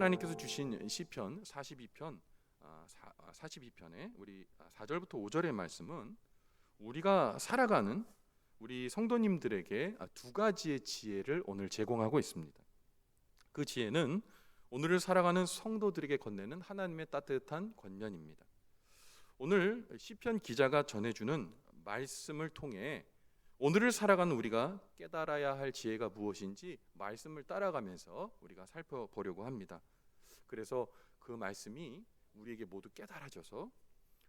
하나님께서 주신 시편 42편 42편의 우리 4절부터 5절의 말씀은 우리가 살아가는 우리 성도님들에게 두 가지의 지혜를 오늘 제공하고 있습니다. 그 지혜는 오늘을 살아가는 성도들에게 건네는 하나님의 따뜻한 권면입니다. 오늘 시편 기자가 전해주는 말씀을 통해 오늘을 살아가는 우리가 깨달아야 할 지혜가 무엇인지 말씀을 따라가면서 우리가 살펴보려고 합니다. 그래서 그 말씀이 우리에게 모두 깨달아져서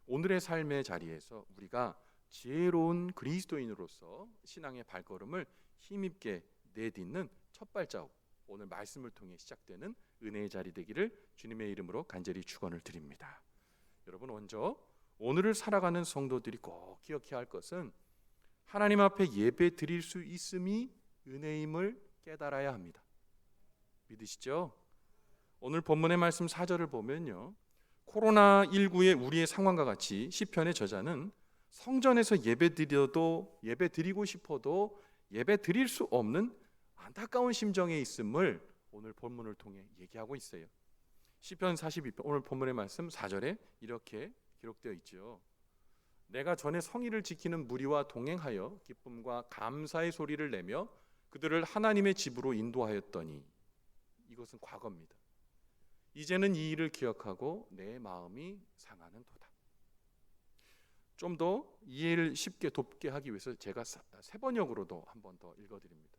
오늘의 삶의 자리에서 우리가 지혜로운 그리스도인으로서 신앙의 발걸음을 힘있게 내딛는 첫 발자국, 오늘 말씀을 통해 시작되는 은혜의 자리 되기를 주님의 이름으로 간절히 축원을 드립니다. 여러분, 먼저 오늘을 살아가는 성도들이 꼭 기억해야 할 것은 하나님 앞에 예배 드릴 수 있음이 은혜임을 깨달아야 합니다. 믿으시죠? 오늘 본문의 말씀 4절을 보면요, 코로나19의 우리의 상황과 같이 시편의 저자는 성전에서 예배 드리고 싶어도 예배 드릴 수 없는 안타까운 심정에 있음을 오늘 본문을 통해 얘기하고 있어요. 시편 42편 오늘 본문의 말씀 4절에 이렇게 기록되어 있죠. 내가 전에 성의를 지키는 무리와 동행하여 기쁨과 감사의 소리를 내며 그들을 하나님의 집으로 인도하였더니, 이것은 과거입니다. 이제는 이 일을 기억하고 내 마음이 상하는 도다. 좀 더 이해를 쉽게 돕게 하기 위해서 제가 세 번역으로도 한 번 더 읽어드립니다.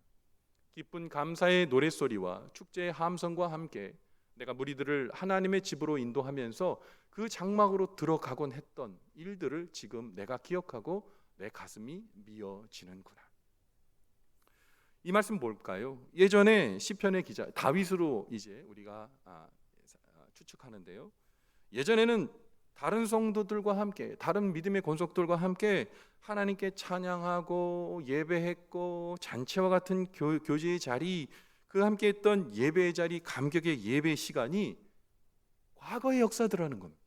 기쁜 감사의 노랫소리와 축제의 함성과 함께 내가 무리들을 하나님의 집으로 인도하면서 그 장막으로 들어가곤 했던 일들을 지금 내가 기억하고 내 가슴이 미어지는구나. 이 말씀 뭘까요? 예전에 시편의 기자 다윗으로 이제 우리가 추측하는데요, 예전에는 다른 성도들과 함께, 다른 믿음의 권속들과 함께 하나님께 찬양하고 예배했고 잔치와 같은 교제의 자리, 그 함께 했던 예배의 자리, 감격의 예배 시간이 과거의 역사들하는 겁니다.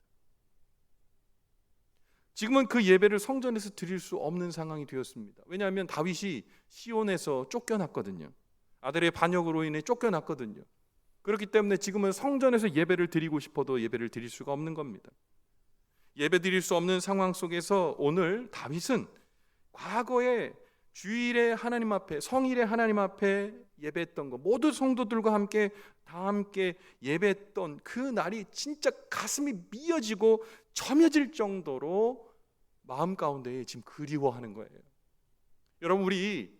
지금은 그 예배를 성전에서 드릴 수 없는 상황이 되었습니다. 왜냐하면 다윗이 시온에서 쫓겨났거든요. 아들의 반역으로 인해 쫓겨났거든요. 그렇기 때문에 지금은 성전에서 예배를 드리고 싶어도 예배를 드릴 수가 없는 겁니다. 예배 드릴 수 없는 상황 속에서 오늘 다윗은 과거에 주일에 하나님 앞에, 성일에 하나님 앞에 예배했던 것, 모든 성도들과 함께 다 함께 예배했던 그 날이 진짜 가슴이 미어지고 점여질 정도로 마음 가운데 지금 그리워하는 거예요. 여러분, 우리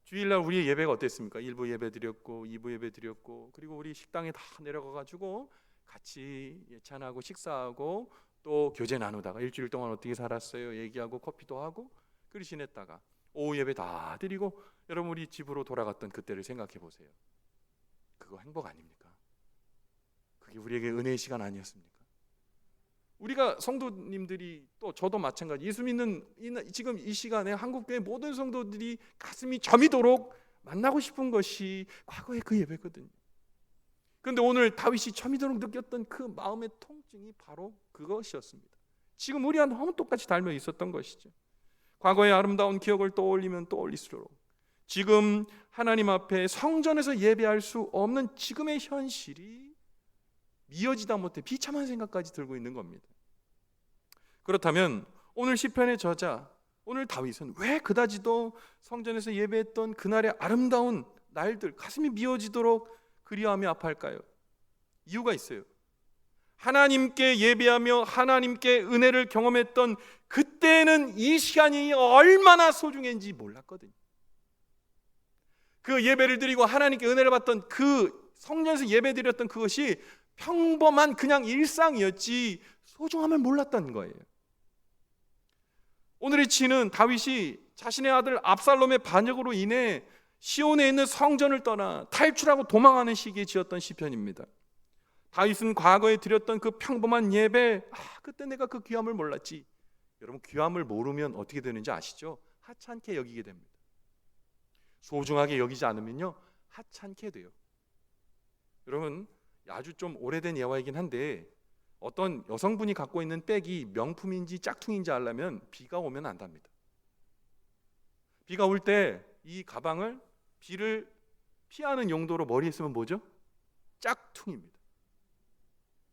주일날 우리의 예배가 어땠습니까? 1부 예배 드렸고 2부 예배 드렸고, 그리고 우리 식당에 다 내려가가지고 같이 예찬하고 식사하고 또 교제 나누다가 일주일 동안 어떻게 살았어요 얘기하고 커피도 하고 그리 지냈다가 오후 예배 다 드리고 여러분 우리 집으로 돌아갔던 그때를 생각해 보세요. 그거 행복 아닙니까? 그게 우리에게 은혜의 시간 아니었습니까? 우리가 성도님들이, 또 저도 마찬가지, 예수 믿는 지금 이 시간에 한국교회 모든 성도들이 가슴이 저미도록 만나고 싶은 것이 과거의 그 예배거든요. 그런데 오늘 다윗이 저미도록 느꼈던 그 마음의 통증이 바로 그것이었습니다. 지금 우리와 너무 똑같이 닮아 있었던 것이죠. 과거의 아름다운 기억을 떠올리면 떠올릴수록 지금 하나님 앞에 성전에서 예배할 수 없는 지금의 현실이 미어지다 못해 비참한 생각까지 들고 있는 겁니다. 그렇다면 오늘 시편의 저자, 오늘 다윗은 왜 그다지도 성전에서 예배했던 그날의 아름다운 날들, 가슴이 미어지도록 그리워하며 아파할까요? 이유가 있어요. 하나님께 예배하며 하나님께 은혜를 경험했던 그때는 이 시간이 얼마나 소중한지 몰랐거든요. 그 예배를 드리고 하나님께 은혜를 받던 그 성전에서 예배드렸던 그것이 평범한 그냥 일상이었지 소중함을 몰랐던 거예요. 오늘의 치는 다윗이 자신의 아들 압살롬의 반역으로 인해 시온에 있는 성전을 떠나 탈출하고 도망하는 시기에 지었던 시편입니다. 다윗은 과거에 드렸던 그 평범한 예배, 그때 내가 그 귀함을 몰랐지. 여러분, 귀함을 모르면 어떻게 되는지 아시죠? 하찮게 여기게 됩니다. 소중하게 여기지 않으면요, 하찮게 돼요. 여러분, 아주 좀 오래된 예화이긴 한데 어떤 여성분이 갖고 있는 백이 명품인지 짝퉁인지 알려면 비가 오면 안답니다. 비가 올 때 이 가방을 비를 피하는 용도로 머리에 쓰면 뭐죠? 짝퉁입니다.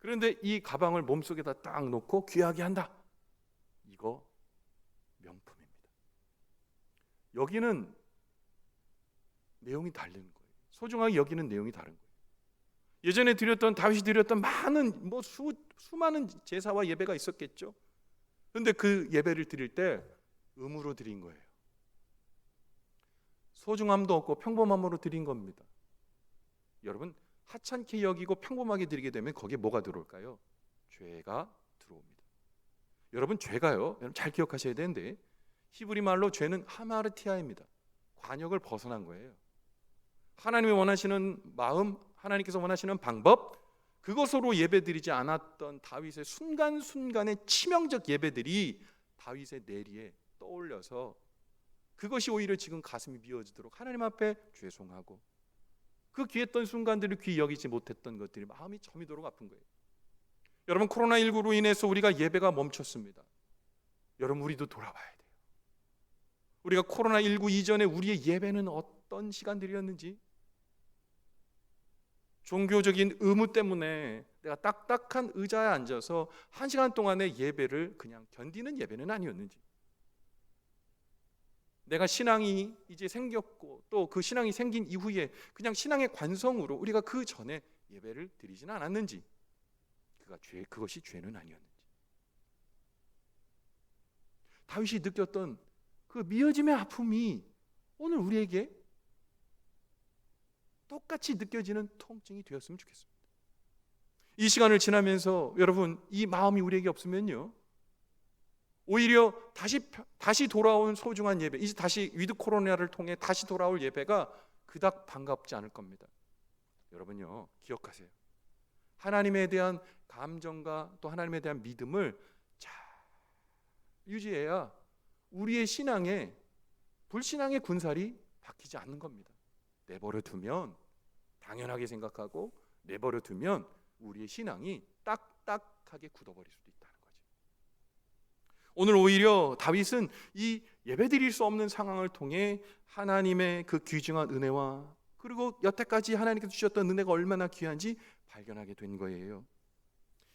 그런데 이 가방을 몸속에다 딱 놓고 귀하게 한다. 이거 명품입니다. 여기는 내용이 다른 거예요. 소중하게 여기는 내용이 다른 거예요. 예전에 드렸던, 다윗이 드렸던 많은 수많은 제사와 예배가 있었겠죠. 그런데 그 예배를 드릴 때 음으로 드린 거예요. 소중함도 없고 평범함으로 드린 겁니다. 여러분, 하찮게 여기고 평범하게 드리게 되면 거기에 뭐가 들어올까요? 죄가 들어옵니다. 여러분, 죄가요, 여러분 잘 기억하셔야 되는데, 히브리 말로 죄는 하마르티아입니다. 관역을 벗어난 거예요. 하나님이 원하시는 마음, 하나님께서 원하시는 방법, 그것으로 예배드리지 않았던 다윗의 순간순간의 치명적 예배들이 다윗의 내리에 떠올려서 그것이 오히려 지금 가슴이 미어지도록 하나님 앞에 죄송하고, 그 귀했던 순간들을 귀히 여기지 못했던 것들이 마음이 저미도록 아픈 거예요. 여러분, 코로나19로 인해서 우리가 예배가 멈췄습니다. 여러분, 우리도 돌아봐야 돼요. 우리가 코로나19 이전에 우리의 예배는 어떤 시간들이었는지, 종교적인 의무 때문에 내가 딱딱한 의자에 앉아서 1시간 동안의 예배를 그냥 견디는 예배는 아니었는지, 내가 신앙이 이제 생겼고 또 그 신앙이 생긴 이후에 그냥 신앙의 관성으로 우리가 그 전에 예배를 드리지는 않았는지, 그것이 죄는 아니었는지, 다윗이 느꼈던 그 미어짐의 아픔이 오늘 우리에게 똑같이 느껴지는 통증이 되었으면 좋겠습니다. 이 시간을 지나면서 여러분, 이 마음이 우리에게 없으면요, 오히려 다시 돌아온 소중한 예배, 이제 다시 위드 코로나를 통해 다시 돌아올 예배가 그닥 반갑지 않을 겁니다. 여러분요, 기억하세요. 하나님에 대한 감정과 또 하나님에 대한 믿음을 잘 유지해야 우리의 신앙에 불신앙의 군살이 박히지 않는 겁니다. 내버려 두면 당연하게 생각하고 내버려 두면 우리의 신앙이 딱딱하게 굳어버릴 수도 있다는 거죠. 오늘 오히려 다윗은 이 예배드릴 수 없는 상황을 통해 하나님의 그 귀중한 은혜와 그리고 여태까지 하나님께서 주셨던 은혜가 얼마나 귀한지 발견하게 된 거예요.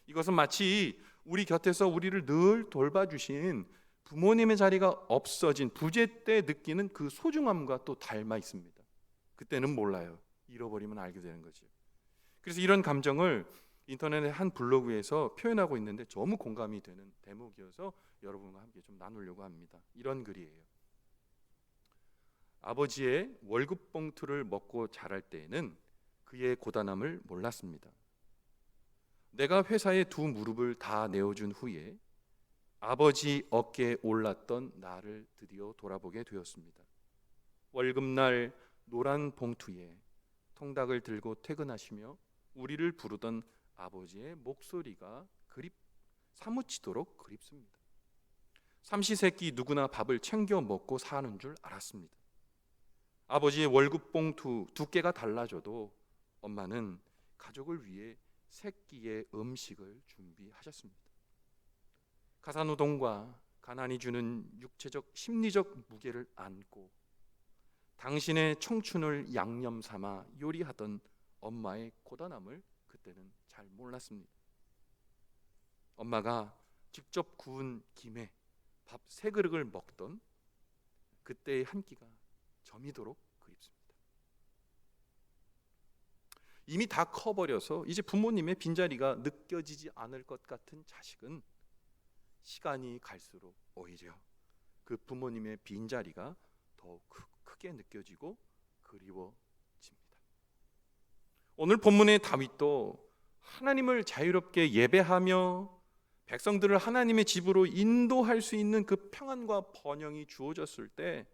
이것은 마치 우리 곁에서 우리를 늘 돌봐주신 부모님의 자리가 없어진 부재 때 느끼는 그 소중함과 또 닮아 있습니다. 그때는 몰라요. 잃어버리면 알게 되는 거죠. 그래서 이런 감정을 인터넷의 한 블로그에서 표현하고 있는데 너무 공감이 되는 대목이어서 여러분과 함께 좀 나누려고 합니다. 이런 글이에요. 아버지의 월급 봉투를 먹고 자랄 때에는 그의 고단함을 몰랐습니다. 내가 회사에 두 무릎을 다 내어준 후에 아버지 어깨에 올랐던 나를 드디어 돌아보게 되었습니다. 월급날 노란 봉투에 통닭을 들고 퇴근하시며 우리를 부르던 아버지의 목소리가 사무치도록 그립습니다. 삼시세끼 누구나 밥을 챙겨 먹고 사는 줄 알았습니다. 아버지의 월급 봉투 두께가 달라져도 엄마는 가족을 위해 세 끼의 음식을 준비하셨습니다. 가사노동과 가난이 주는 육체적 심리적 무게를 안고 당신의 청춘을 양념 삼아 요리하던 엄마의 고단함을 그때는 잘 몰랐습니다. 엄마가 직접 구운 김에 밥 3그릇을 먹던 그때의 한 끼가 저미도록 그립습니다. 이미 다 커버려서 이제 부모님의 빈자리가 느껴지지 않을 것 같은 자식은 시간이 갈수록 오히려 그 부모님의 빈자리가 더욱 크게 느껴지고 그리워집니다. 오늘 본문의 다윗도 하나님을 자유롭게 예배하며 백성들을 하나님의 집으로 인도할 수 있는 그 평안과 번영이 주어졌을 때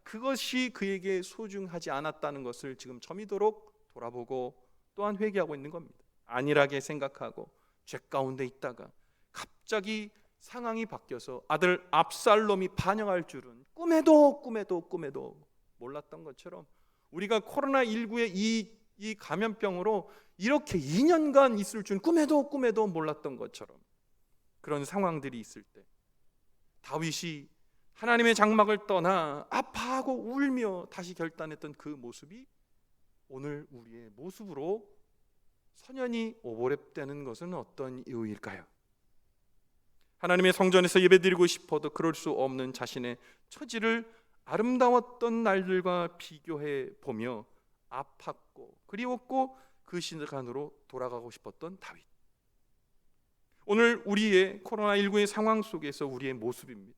그것이 그에게 소중하지 않았다는 것을 지금 저미도록 돌아보고 또한 회개하고 있는 겁니다. 안일하게 생각하고 죄 가운데 있다가 갑자기 상황이 바뀌어서 아들 압살롬이 반영할 줄은 꿈에도 몰랐던 것처럼 우리가 코로나19의 이 감염병으로 이렇게 2년간 있을 줄은 꿈에도 몰랐던 것처럼 그런 상황들이 있을 때 다윗이 하나님의 장막을 떠나 아파하고 울며 다시 결단했던 그 모습이 오늘 우리의 모습으로 선연이 오버랩되는 것은 어떤 이유일까요? 하나님의 성전에서 예배드리고 싶어도 그럴 수 없는 자신의 처지를 아름다웠던 날들과 비교해 보며 아팠고 그리웠고 그 시간으로 돌아가고 싶었던 다윗. 오늘 우리의 코로나19의 상황 속에서 우리의 모습입니다.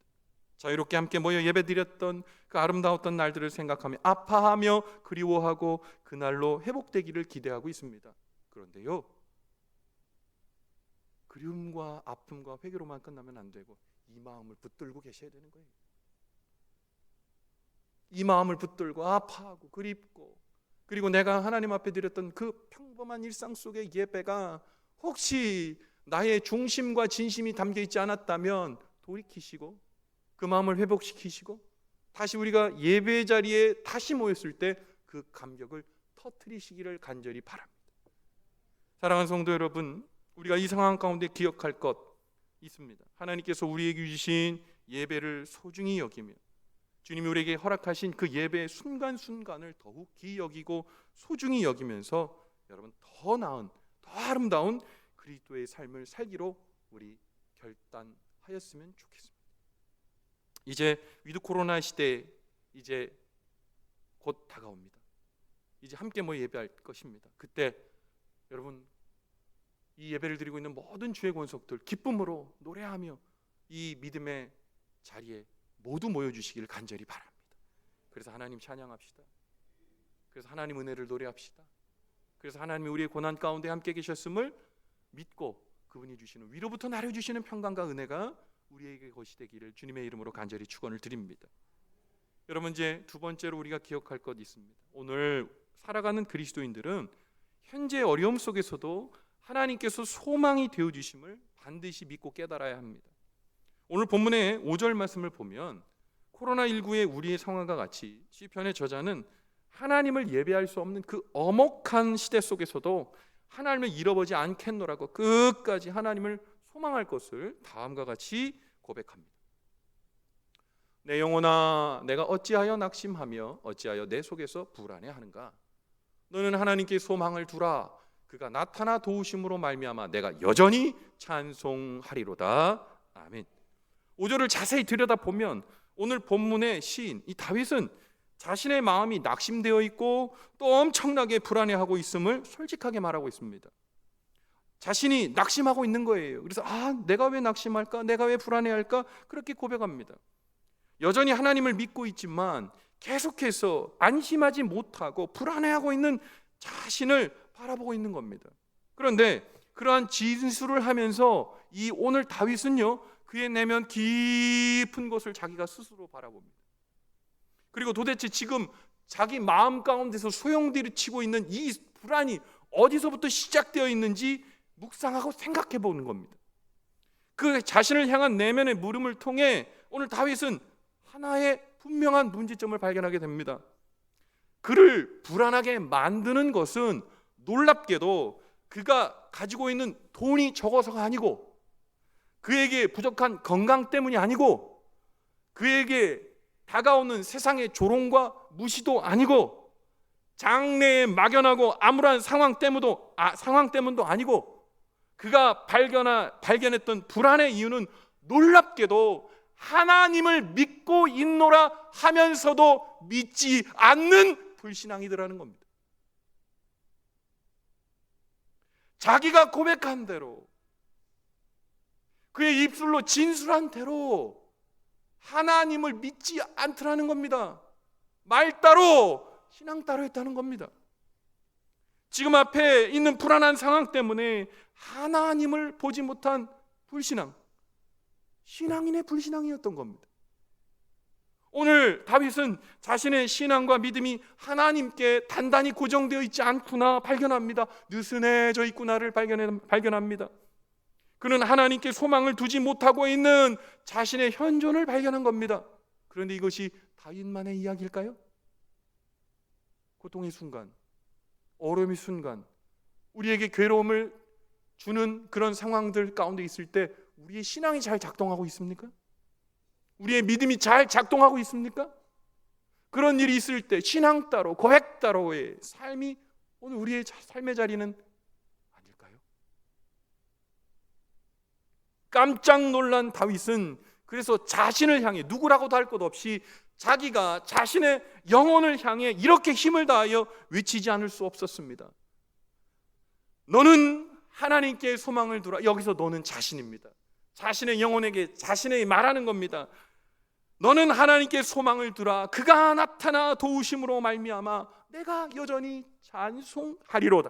자유롭게 함께 모여 예배드렸던 그 아름다웠던 날들을 생각하며 아파하며 그리워하고 그날로 회복되기를 기대하고 있습니다. 그런데요, 그리움과 아픔과 회개로만 끝나면 안 되고 이 마음을 붙들고 계셔야 되는 거예요. 이 마음을 붙들고 아파하고 그립고, 그리고 내가 하나님 앞에 드렸던 그 평범한 일상 속의 예배가 혹시 나의 중심과 진심이 담겨 있지 않았다면 돌이키시고 그 마음을 회복시키시고 다시 우리가 예배 자리에 다시 모였을 때 그 감격을 터뜨리시기를 간절히 바랍니다. 사랑하는 성도 여러분, 우리가 이 상황 가운데 기억할 것 있습니다. 하나님께서 우리에게 주신 예배를 소중히 여기며 주님이 우리에게 허락하신 그 예배의 순간순간을 더욱 귀히 여기고 소중히 여기면서 여러분 더 나은, 더 아름다운 그리스도의 삶을 살기로 우리 결단하였으면 좋겠습니다. 이제 위드 코로나 시대 이제 곧 다가옵니다. 이제 함께 모여 예배할 것입니다. 그때 여러분 이 예배를 드리고 있는 모든 주의 권속들 기쁨으로 노래하며 이 믿음의 자리에 모두 모여주시기를 간절히 바랍니다. 그래서 하나님 찬양합시다. 그래서 하나님 은혜를 노래합시다. 그래서 하나님이 우리의 고난 가운데 함께 계셨음을 믿고 그분이 주시는 위로부터 나려주시는 평강과 은혜가 우리에게 것이 되기를 주님의 이름으로 간절히 축원을 드립니다. 여러분 이제 두 번째로 우리가 기억할 것 있습니다. 오늘 살아가는 그리스도인들은 현재 어려움 속에서도 하나님께서 소망이 되어주심을 반드시 믿고 깨달아야 합니다. 오늘 본문의 5절 말씀을 보면 코로나19의 우리의 상황과 같이 시편의 저자는 하나님을 예배할 수 없는 그 엄혹한 시대 속에서도 하나님을 잃어버리지 않겠노라고 끝까지 하나님을 소망할 것을 다음과 같이 고백합니다. 내 영혼아 내가 어찌하여 낙심하며 어찌하여 내 속에서 불안해하는가. 너는 하나님께 소망을 두라. 그가 나타나 도우심으로 말미암아 내가 여전히 찬송하리로다. 아멘. 5절을 자세히 들여다보면 오늘 본문의 시인 이 다윗은 자신의 마음이 낙심되어 있고 또 엄청나게 불안해하고 있음을 솔직하게 말하고 있습니다. 자신이 낙심하고 있는 거예요. 그래서 내가 왜 낙심할까? 내가 왜 불안해할까? 그렇게 고백합니다. 여전히 하나님을 믿고 있지만 계속해서 안심하지 못하고 불안해하고 있는 자신을 바라보고 있는 겁니다. 그런데 그러한 진술을 하면서 이 오늘 다윗은요 그의 내면 깊은 곳을 자기가 스스로 바라봅니다. 그리고 도대체 지금 자기 마음 가운데서 소용돌이치고 있는 이 불안이 어디서부터 시작되어 있는지 묵상하고 생각해 보는 겁니다. 그 자신을 향한 내면의 물음을 통해 오늘 다윗은 하나의 분명한 문제점을 발견하게 됩니다. 그를 불안하게 만드는 것은 놀랍게도 그가 가지고 있는 돈이 적어서가 아니고 그에게 부족한 건강 때문이 아니고 그에게 다가오는 세상의 조롱과 무시도 아니고 장래에 막연하고 암울한 상황 때문도 아니고 그가 발견했던 불안의 이유는 놀랍게도 하나님을 믿고 있노라 하면서도 믿지 않는 불신앙이더라는 겁니다. 자기가 고백한 대로 그의 입술로 진술한 대로 하나님을 믿지 않더라는 겁니다. 말 따로 신앙 따로 했다는 겁니다. 지금 앞에 있는 불안한 상황 때문에 하나님을 보지 못한 불신앙, 신앙인의 불신앙이었던 겁니다. 오늘 다윗은 자신의 신앙과 믿음이 하나님께 단단히 고정되어 있지 않구나 발견합니다. 느슨해져 있구나를 발견합니다. 그는 하나님께 소망을 두지 못하고 있는 자신의 현존을 발견한 겁니다. 그런데 이것이 다윗만의 이야기일까요? 고통의 순간, 어려움의 순간, 우리에게 괴로움을 주는 그런 상황들 가운데 있을 때 우리의 신앙이 잘 작동하고 있습니까? 우리의 믿음이 잘 작동하고 있습니까? 그런 일이 있을 때 신앙 따로 고백 따로의 삶이 오늘 우리의 삶의 자리는 깜짝 놀란 다윗은 그래서 자신을 향해 누구라고도 할 것 없이 자기가 자신의 영혼을 향해 이렇게 힘을 다하여 외치지 않을 수 없었습니다. 너는 하나님께 소망을 두라. 여기서 너는 자신입니다. 자신의 영혼에게 자신에게 말하는 겁니다. 너는 하나님께 소망을 두라. 그가 나타나 도우심으로 말미암아 내가 여전히 찬송하리로다.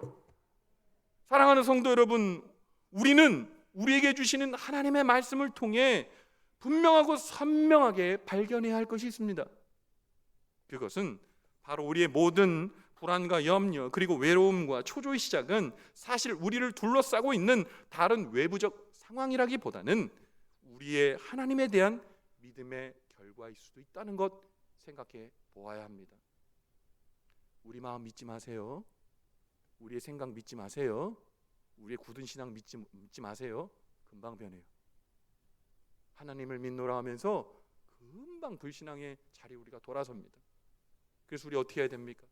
사랑하는 성도 여러분, 우리는 우리에게 주시는 하나님의 말씀을 통해 분명하고 선명하게 발견해야 할 것이 있습니다. 그것은 바로 우리의 모든 불안과 염려 그리고 외로움과 초조의 시작은 사실 우리를 둘러싸고 있는 다른 외부적 상황이라기보다는 우리의 하나님에 대한 믿음의 결과일 수도 있다는 것 생각해 보아야 합니다. 우리 마음 믿지 마세요. 우리의 생각 믿지 마세요. 우리의 굳은 신앙 믿지 마세요. 금방 변해요. 하나님을 믿노라 하면서 금방 불신앙의 자리에 우리가 돌아섭니다. 그래서 우리 어떻게 해야 됩니까?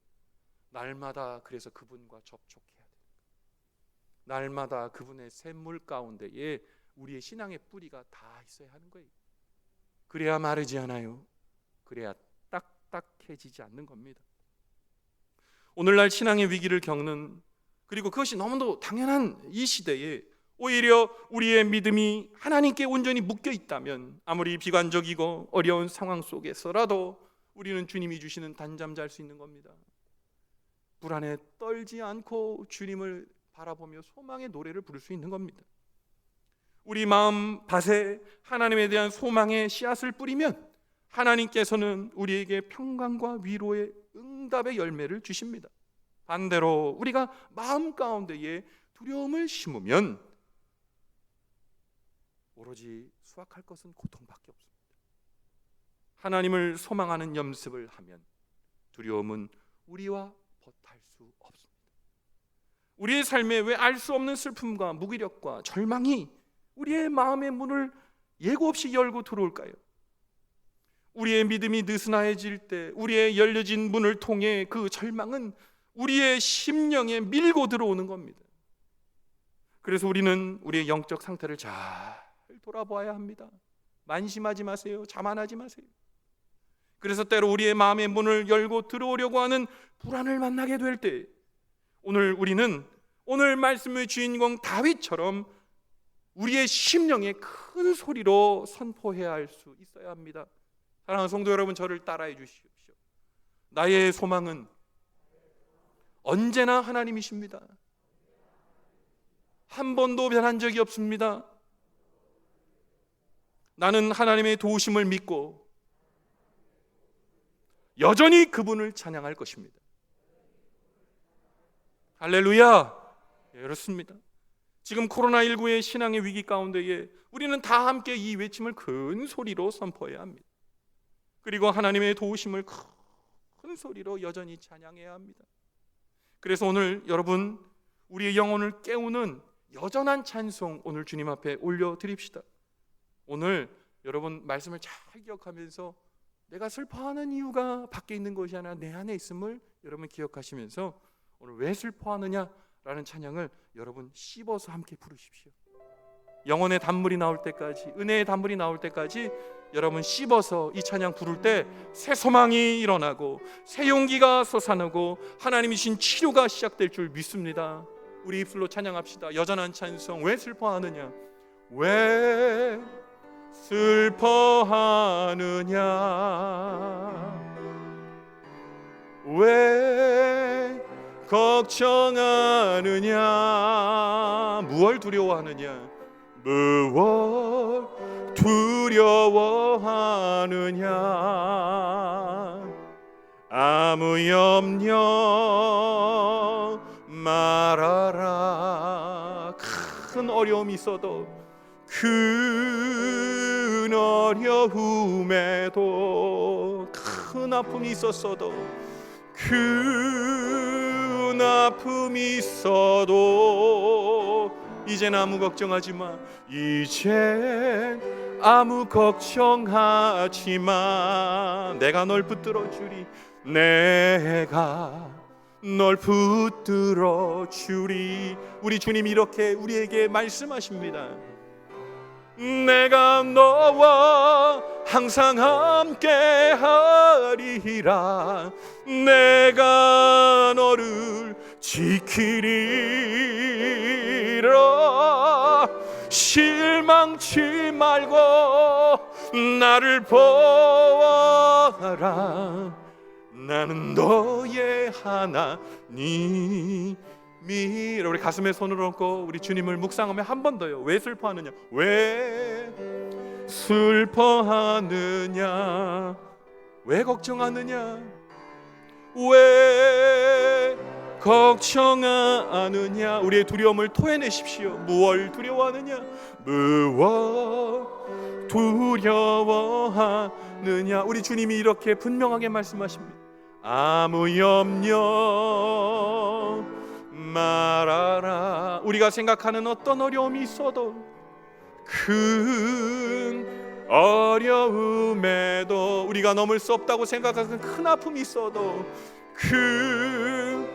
날마다 그래서 그분과 접촉해야 됩니다. 날마다 그분의 샘물 가운데에 우리의 신앙의 뿌리가 다 있어야 하는 거예요. 그래야 마르지 않아요. 그래야 딱딱해지지 않는 겁니다. 오늘날 신앙의 위기를 겪는, 그리고 그것이 너무도 당연한 이 시대에 오히려 우리의 믿음이 하나님께 온전히 묶여 있다면 아무리 비관적이고 어려운 상황 속에서라도 우리는 주님이 주시는 단잠 잘 수 있는 겁니다. 불안에 떨지 않고 주님을 바라보며 소망의 노래를 부를 수 있는 겁니다. 우리 마음 밭에 하나님에 대한 소망의 씨앗을 뿌리면 하나님께서는 우리에게 평강과 위로의 응답의 열매를 주십니다. 반대로 우리가 마음 가운데에 두려움을 심으면 오로지 수확할 것은 고통밖에 없습니다. 하나님을 소망하는 연습을 하면 두려움은 우리와 벗할 수 없습니다. 우리의 삶에 왜 알 수 없는 슬픔과 무기력과 절망이 우리의 마음의 문을 예고 없이 열고 들어올까요? 우리의 믿음이 느슨해질 때 우리의 열려진 문을 통해 그 절망은 우리의 심령에 밀고 들어오는 겁니다. 그래서 우리는 우리의 영적 상태를 잘 돌아봐야 합니다. 만심하지 마세요. 자만하지 마세요. 그래서 때로 우리의 마음의 문을 열고 들어오려고 하는 불안을 만나게 될 때 우리는 오늘 말씀의 주인공 다윗처럼 우리의 심령에 큰 소리로 선포해야 할 수 있어야 합니다. 사랑하는 성도 여러분, 저를 따라해 주십시오. 나의 소망은 언제나 하나님이십니다. 한 번도 변한 적이 없습니다. 나는 하나님의 도우심을 믿고 여전히 그분을 찬양할 것입니다. 할렐루야. 예, 그렇습니다. 지금 코로나19의 신앙의 위기 가운데에 우리는 다 함께 이 외침을 큰 소리로 선포해야 합니다. 그리고 하나님의 도우심을 큰 소리로 여전히 찬양해야 합니다. 그래서 오늘 여러분, 우리의 영혼을 깨우는 여전한 찬송 오늘 주님 앞에 올려드립시다. 오늘 여러분 말씀을 잘 기억하면서 내가 슬퍼하는 이유가 밖에 있는 것이 아니라 내 안에 있음을 여러분 기억하시면서 오늘 왜 슬퍼하느냐라는 찬양을 여러분 씹어서 함께 부르십시오. 영혼의 단물이 나올 때까지, 은혜의 단물이 나올 때까지 여러분 씹어서 이 찬양 부를 때 새 소망이 일어나고 새 용기가 솟아나고 하나님이신 치료가 시작될 줄 믿습니다. 우리 입술로 찬양합시다. 여전한 찬송. 왜 슬퍼하느냐? 왜 슬퍼하느냐? 왜 걱정하느냐? 무얼 두려워하느냐? 무얼 두려워하느냐? 아무 염려 말아라. 큰 어려움이 있어도 큰 어려움에도 큰 아픔이 있었어도 큰 아픔이 있어도 이젠 아무 걱정하지 마. 이젠 아무 걱정하지 마. 내가 널 붙들어 주리. 내가 널 붙들어 주리. 우리 주님 이렇게 우리에게 말씀하십니다. 내가 너와 항상 함께 하리라. 내가 너를 지키리라. 실망치 말고 나를 보아라. 나는 너의 하나님이라. 우리 가슴에 손을 얹고 우리 주님을 묵상하며 한 번 더요. 왜 슬퍼하느냐? 왜 슬퍼하느냐? 왜 걱정하느냐? 왜 걱정하느냐? 우리의 두려움을 토해내십시오. 무엇을 두려워하느냐? 무엇 두려워하느냐? 우리 주님이 이렇게 분명하게 말씀하십니다. 아무 염려 말아라. 우리가 생각하는 어떤 어려움이 있어도, 큰 어려움에도, 우리가 넘을 수 없다고 생각하는 큰 아픔이 있어도, 큰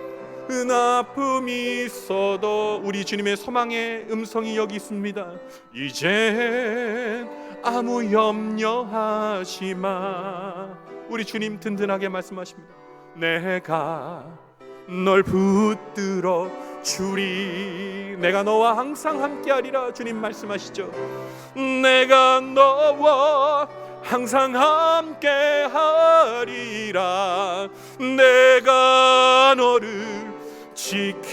아픔이 있어도 우리 주님의 소망의 음성이 여기 있습니다. 이제 아무 염려하지 마. 우리 주님 든든하게 말씀하십니다. 내가 널 붙들어 주리. 내가 너와 항상 함께하리라. 주님 말씀하시죠. 내가 너와 항상 함께하리라. 내가 너를 지키리라.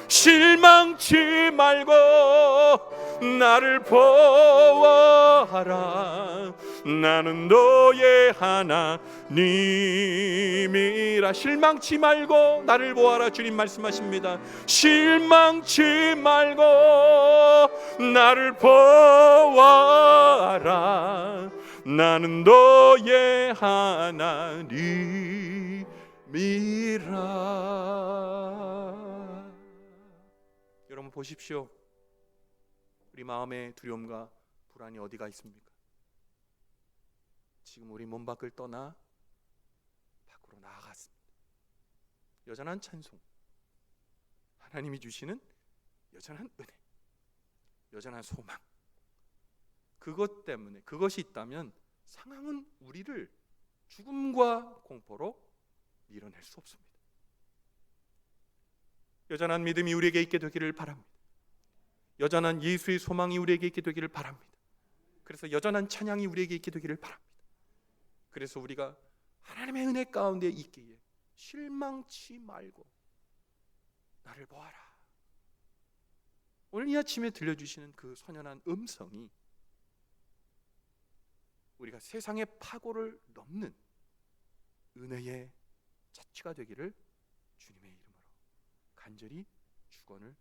실망치 말고 나를 보아라. 나는 너의 하나님이라. 실망치 말고 나를 보아라. 주님 말씀하십니다. 실망치 말고 나를 보아라. 나는 너의 하나님이라. 여러분 보십시오. 우리 마음의 두려움과 불안이 어디가 있습니까? 지금 우리 몸 밖을 떠나 밖으로 나아갔습니다. 여전한 찬송, 하나님이 주시는 여전한 은혜, 여전한 소망, 그것 때문에, 그것이 있다면 상황은 우리를 죽음과 공포로 밀어낼 수 없습니다. 여전한 믿음이 우리에게 있게 되기를 바랍니다. 여전한 예수의 소망이 우리에게 있게 되기를 바랍니다. 그래서 여전한 찬양이 우리에게 있게 되기를 바랍니다. 그래서 우리가 하나님의 은혜 가운데 있기에 실망치 말고 나를 보아라. 오늘 이 아침에 들려주시는 그 선연한 음성이 우리가 세상의 파고를 넘는 은혜의 자취가 되기를 주님의 이름으로 간절히 축원을